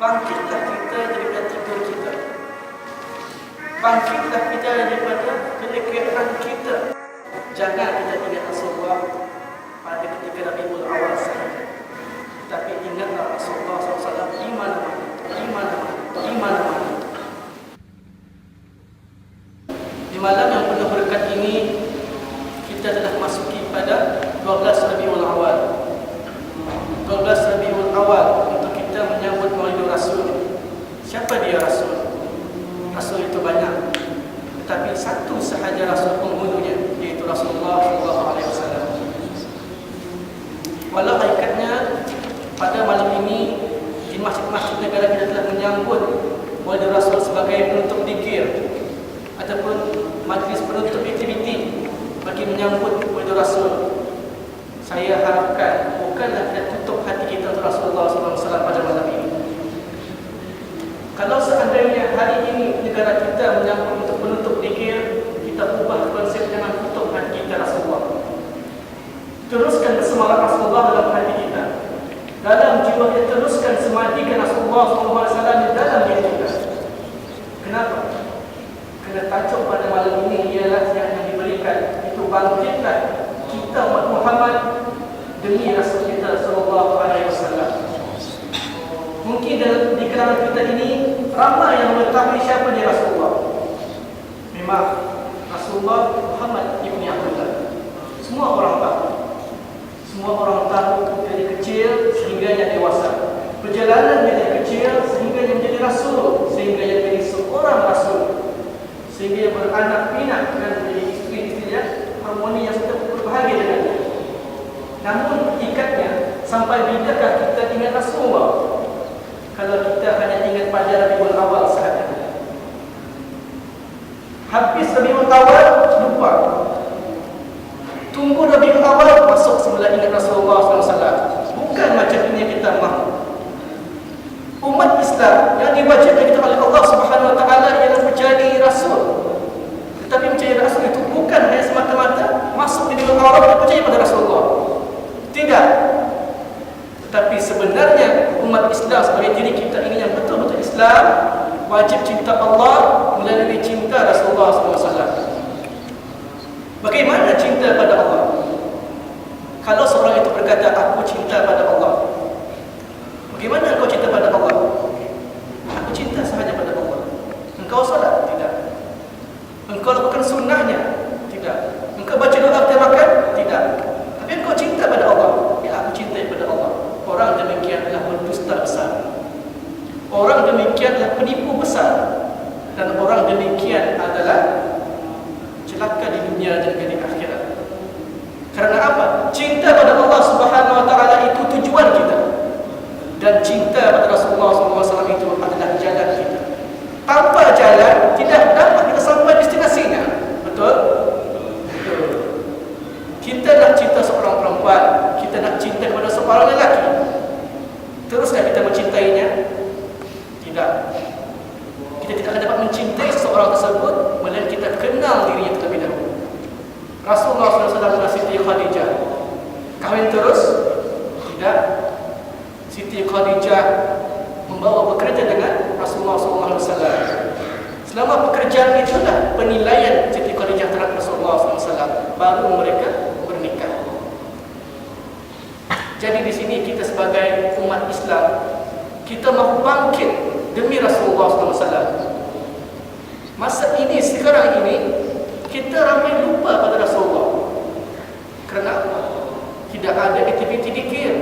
Bangkitlah kita daripada tidur kita. Bangkitlah kita daripada kelekean kita. Jangan kita ingat Rasulullah pada ketika Rabiul Awal sahaja, tapi ingatlah Rasulullah SAW di mana-mana, di mana-mana, di mana-mana. Di malam yang penuh berkat ini, kita telah masuki pada 12 Rabiul Awal. 12 Rabiul Awal untuk kita menyambut Maulid Rasul. Siapa dia Rasul? Rasul itu banyak, tetapi satu sahaja Rasul penghulunya, yaitu Rasulullah SAW. Walau hakikatnya pada malam ini di masjid-masjid negara kita telah menyambut Maulid Rasul sebagai penutup zikir ataupun majlis penutup aktiviti bagi menyambut Maulid Rasul. Saya harapkan bukanlah kita tutup hati kita untuk Rasulullah SAW pada malam ini. Kalau seandainya hari ini negara kita menyambut untuk penutup zikir, kita ubah konsep jangan tutup hati kita Rasulullah. Teruskan bersemangat Rasulullah dalam hati kita. Dalam jiwa kita teruskan semadikan Rasulullah SAW di dalam diri kita. Kenapa? Kerana tajuk pada malam ini ialah yang diberikan, itu bangkitlah kita umat Muhammad demi Rasul kita SAW. Mungkin di kalangan kita ini ramai yang mengetahui siapa dia Rasulullah. Memang Rasulullah Muhammad ibni Abdullah. Semua orang tahu. Semua orang tahu dari kecil sehingga yang dewasa. Perjalanan dari kecil sehingga yang menjadi Rasul, sehingga yang menjadi seorang Rasul, sehingga yang beranak pinak dan menjadi isteri-istrinya harmoni yang sudah berbahagia dengannya. Namun ikatnya sampai bilakah kita ingat Rasulullah? Kalau kita hanya ingat pada Rabiul Awal sahaja. Habis Rabiul Awal, lupa. Tunggu Rabiul Awal, masuk semula ingat Rasulullah SAW. Bukan macam ini yang kita mahu. Umat Islam yang diwajibkan kita oleh Allah Subhanahu Wa Taala ialah menjadi Rasul. Tetapi menjadi Rasul itu bukan hanya semata-mata masuk di Rabiul Awal dan percaya pada Rasulullah. Tidak. Tetapi sebenarnya umat Islam sebagai diri kita ini yang betul-betul Islam, wajib cinta Allah melalui cinta Rasulullah SAW. Bagaimana cinta pada Allah? Kalau seorang itu berkata, aku cinta pada Allah, bagaimana engkau cinta pada Allah? Aku cinta sahaja pada Allah. Engkau salat? Tidak. Engkau lakukan sunnahnya? Tidak. Engkau baca doa ketika makan? Tidak. Tapi engkau cinta pada Allah? Ya, aku cinta pada Allah. Orang demikian adalah berdusta besar. Orang demikian adalah penipu besar. Dan orang demikian adalah celaka di dunia dan di akhirat. Karena apa? Cinta pada Allah Subhanahu Wa Taala itu tujuan kita. Dan cinta pada Rasulullah SAW itu adalah jalan kita. Tanpa jalan tidak dapat kita sampai destinasinya. Betul? Betul. Kita nak cinta seorang perempuan, kita nak cinta kepada seorang lelaki. Teruskah kita mencintainya? Tidak. Kita tidak akan dapat mencintai seseorang tersebut melainkan kita kenal dirinya terlebih dahulu. Rasulullah SAW dan Siti Khadijah kahwin terus? Tidak. Siti Khadijah membawa bekerja dengan Rasulullah SAW. Selama pekerjaan itulah penilaian Siti Khadijah terhadap Rasulullah SAW, baru mereka bernikah. Jadi di sini kita sebagai umat Islam, kita mahu bangkit demi Rasulullah SAW. Masa ini, sekarang ini, kita ramai lupa pada Rasulullah. Kerana apa? Tidak ada aktiviti zikir.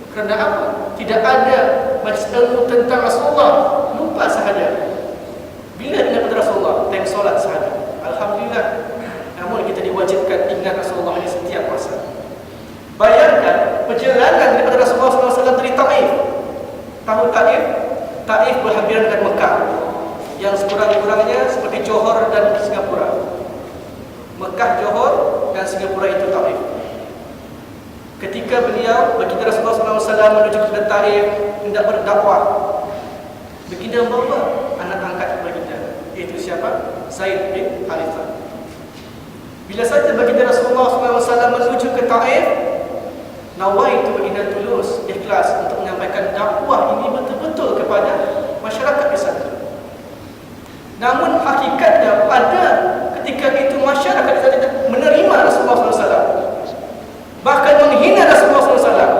Kerana apa? Tidak ada majlis ilmu tentang Rasulullah. Lupa sahaja. Bila ingat pada Rasulullah? Time solat sahaja. Alhamdulillah. Namun kita diwajibkan ingat Rasulullah di setiap masa. Bayangkan perjalanan daripada Rasulullah SAW dari Taif. Tahu Taif? Taif berhampiran dengan Mekah, yang sekurang-kurangnya seperti Johor dan Singapura. Mekah, Johor dan Singapura itu Taif. Ketika beliau, baginda Rasulullah SAW menuju ke Taif hendak berdakwah, baginda membawa anak angkat baginda, iaitu siapa? Zaid bin Harithah. Bila saja baginda Rasulullah SAW menuju ke Taif, nawaitu baginda tulus, ikhlas untuk menyampaikan dakwah ini betul-betul betul kepada masyarakat di sana. Namun hakikatnya pada ketika itu masyarakat di sana tidak menerima Rasulullah SAW, bahkan menghina Rasulullah SAW.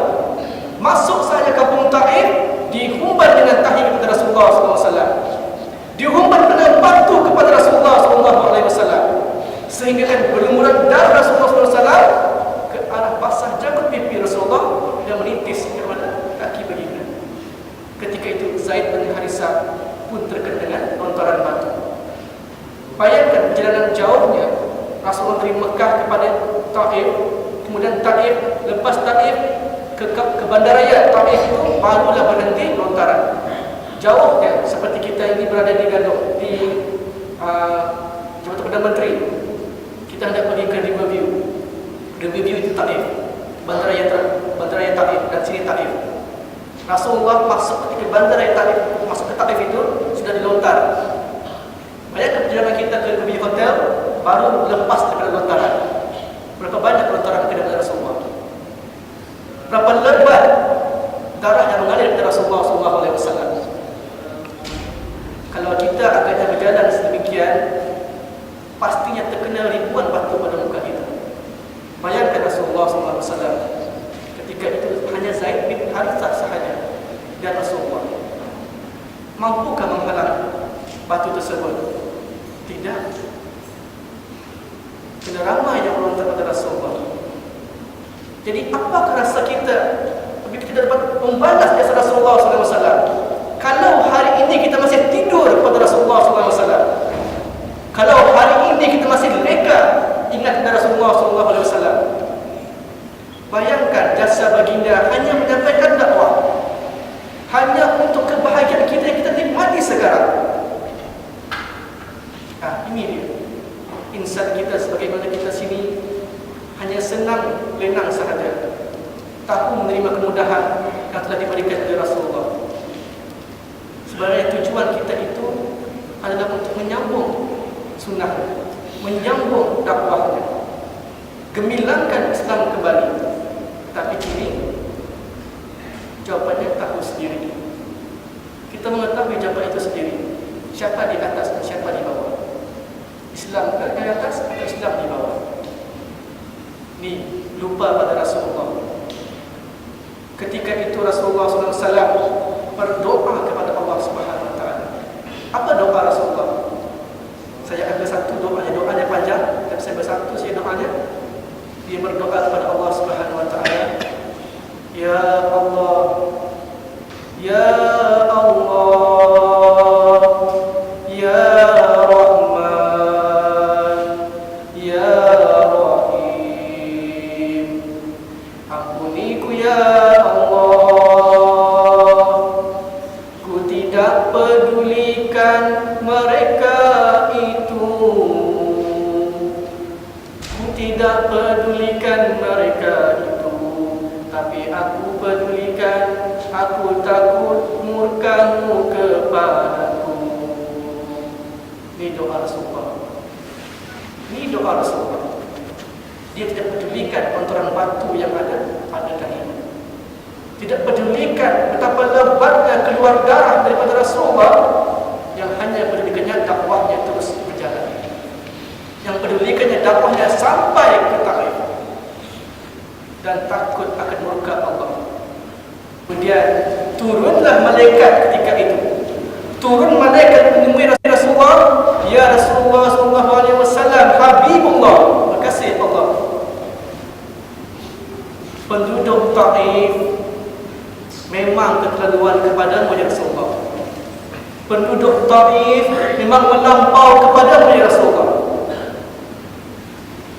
Masuk saja kampung Taif, dihumban dengan tahiyat kepada Rasulullah SAW, dihumban dengan batu kepada Rasulullah SAW, sehingga kan berlumuran darah Rasulullah SAW ke arah basah janggut pipi Rasulullah dan menitis kepada kaki baginda. Ketika itu Zaid bin Harisah pun terkena dengan lontaran batu. Bayangkan perjalanan jauhnya Rasulullah dari Mekah kepada Taif, kemudian Taif, lepas Taif ke bandaraya Taif itu barulah berhenti lontaran. Jauhnya seperti kita ini berada di Gadok, di Jabatan Perdana Menteri. Kita hendak pergi ke Riverview. Riverview itu Taif, bandaraya Taif, dan sini Taif. Rasulullah masuk ke bandaraya Taif, masuk ke Taif itu sudah dilontar. Bayangkan perjalanan kita ke Riverview Hotel baru lepas daripada lontaran. Berapa banyak lontaran ke dalam Rasulullah? Berapa lebat darah yang mengalir dari Rasulullah SAW. Kalau kita agaknya berjalan sedemikian, pastinya terkena ribuan batu pada muka kita. Bayangkan Rasulullah SAW ketika itu hanya Zaid bin Harithah sahaja dan Rasulullah. Mampukah menghalang batu tersebut? Tidak. Kena ramai yang melontar pada Rasulullah. Jadi apakah rasa kita apabila kita dapat membalas jasa Rasulullah SAW? Kalau hari ini kita masih tidur kepada Rasulullah SAW, kalau hari ini kita masih leka ingat kepada Rasulullah SAW, bayangkan jasa baginda hanya menyampaikan dakwah, hanya untuk kebahagiaan kita yang kita nikmati sekarang. Ini dia insan kita sebagaimana kita sini hanya senang lenang sahaja, tahu menerima kemudahan yang telah diberikan oleh Rasulullah. Sebenarnya tujuan kita itu adalah untuk menyambung sunnah, menyambung dakwahnya, gemilangkan Islam kembali. Tapi kini jawapannya tahu sendiri. Kita mengetahui jawapan itu sendiri. Siapa di atas dan siapa di bawah? Islam di atas atau Islam di bawah? Ni lupa pada Rasulullah. Ketika itu Rasulullah SAW berdoa kepada Allah Subhanahu Wa Taala. Apa doa Rasulullah? Saya ambil satu doanya panjang, dan saya bersatu saya doanya. Dia berdoa kepada Allah Subhanahu Wa Taala. Ya Allah, Ya Allah, Ya Rahman, Ya Rahim. Ampuniku ya Allah, ku tidak pedulikan mereka itu, ku tidak pedulikan mereka itu, tapi aku pedulikan, aku takut murkamu kepadaku. Ini doa Rasulullah. Ini doa Rasulullah. Dia tidak pedulikan lontaran batu yang ada pada kakinya. Tidak pedulikan betapa lebatnya keluar darah daripada Rasulullah, yang hanya pedulikannya dakwahnya terus berjalan. Yang pedulikannya dakwahnya sampai ke Taif dan takut akan murka Allah. Kemudian turunlah malaikat ketika itu. Turun malaikat menemui Rasulullah. Ya Rasulullah sallallahu alaihi wasallam, Habibullah, berkasih Allah. Penduduk Taif memang keterlaluan kepadamu ya Rasulullah. Penduduk Taif memang melampau kepadamu ya Rasulullah.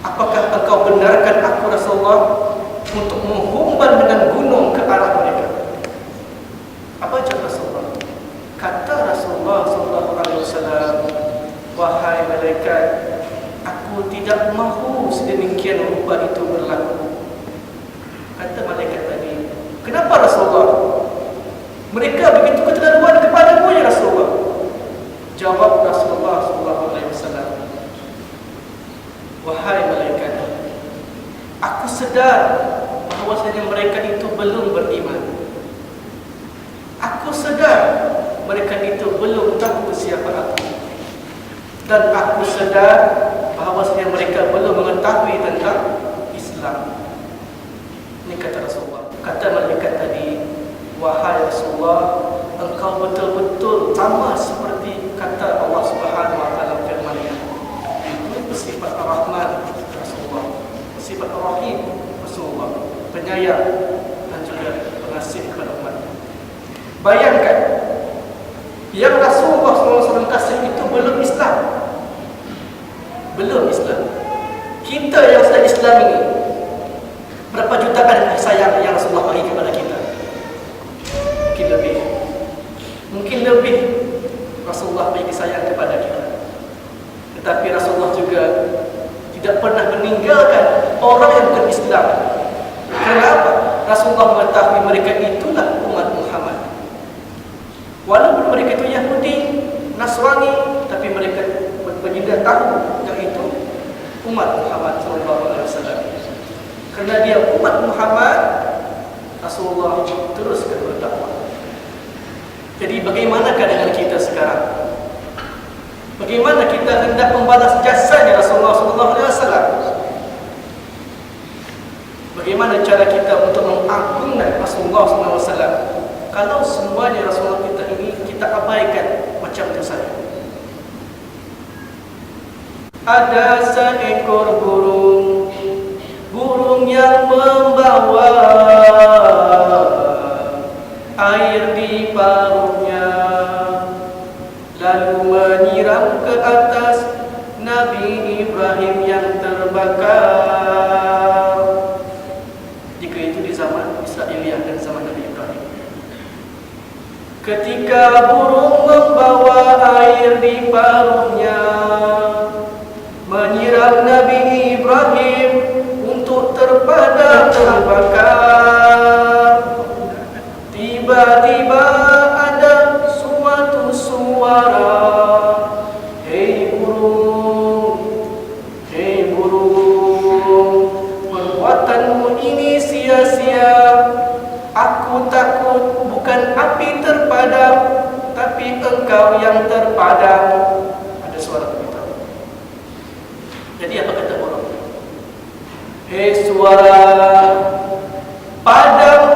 Apakah engkau benarkan aku Rasulullah untuk menghumban dengan gunung ke arah mereka? Apa jawab Rasulullah? Kata Rasulullah sallallahu alaihi wasallam, wahai malaikat, aku tidak mahu sedemikian rupa itu berlaku. Kata malaikat tadi, kenapa Rasulullah? Mereka begitu keterlaluan kepadamu ya Rasulullah. Jawab Rasulullah sallallahu alaihi wasallam, wahai malaikat, aku sedar bahawasanya mereka itu belum beriman. Aku sedar mereka itu belum tahu siapa aku. Dan aku sedar bahawasanya mereka belum mengetahui tentang Islam. Ini kata Rasulullah. Kata malaikat tadi, wahai Rasulullah, engkau betul-betul sama seperti kata Allah Subhanahu wa taala firman-Nya. Itu sifat Ar-Rahman Rasulullah, sifat Ar-Rahim Rasulullah, penyayang dan juga pengasih kepada umat. Bayangkan, yang Rasulullah SAW kasih itu belum Islam. Belum Islam. Kita yang sudah Islam ini, berapa jutaan kasih sayang yang Rasulullah bagi kepada kita? Mungkin lebih. Mungkin lebih Rasulullah bagi sayang kepada kita. Tetapi Rasulullah juga tidak pernah meninggalkan orang yang bukan Islam. Kerana apa? Rasulullah mengetahui mereka itulah umat Muhammad. Walaupun mereka itu Yahudi, Nasrani, tapi mereka berbeda tahu yang itu umat Muhammad SAW. Kerana dia umat Muhammad, Rasulullah teruskan berdakwah. Jadi bagaimanakah dengan kita sekarang? Bagaimana kita hendak membalas jasanya Rasulullah SAW? Bagaimana cara kita untuk mengagungkan Rasulullah SAW? Kalau semuanya Rasulullah kita ini kita abaikan macam itu saja. Ada seekor burung, burung yang membawa air di paruhnya, lalu menyiram ke atas Nabi Ibrahim yang terbakar. Jika itu di zaman Israiliyah dan zaman Nabi Ibrahim. Ketika burung membawa air di paruhnya, menyiram Nabi Ibrahim untuk terpadam terbakar, tiba-tiba ada suatu suara, hei burung, perbuatanmu ini sia-sia. Aku takut bukan api terpadam, tapi engkau yang terpadam. Ada suara begitu. Jadi apa kata burung? Hei suara, padam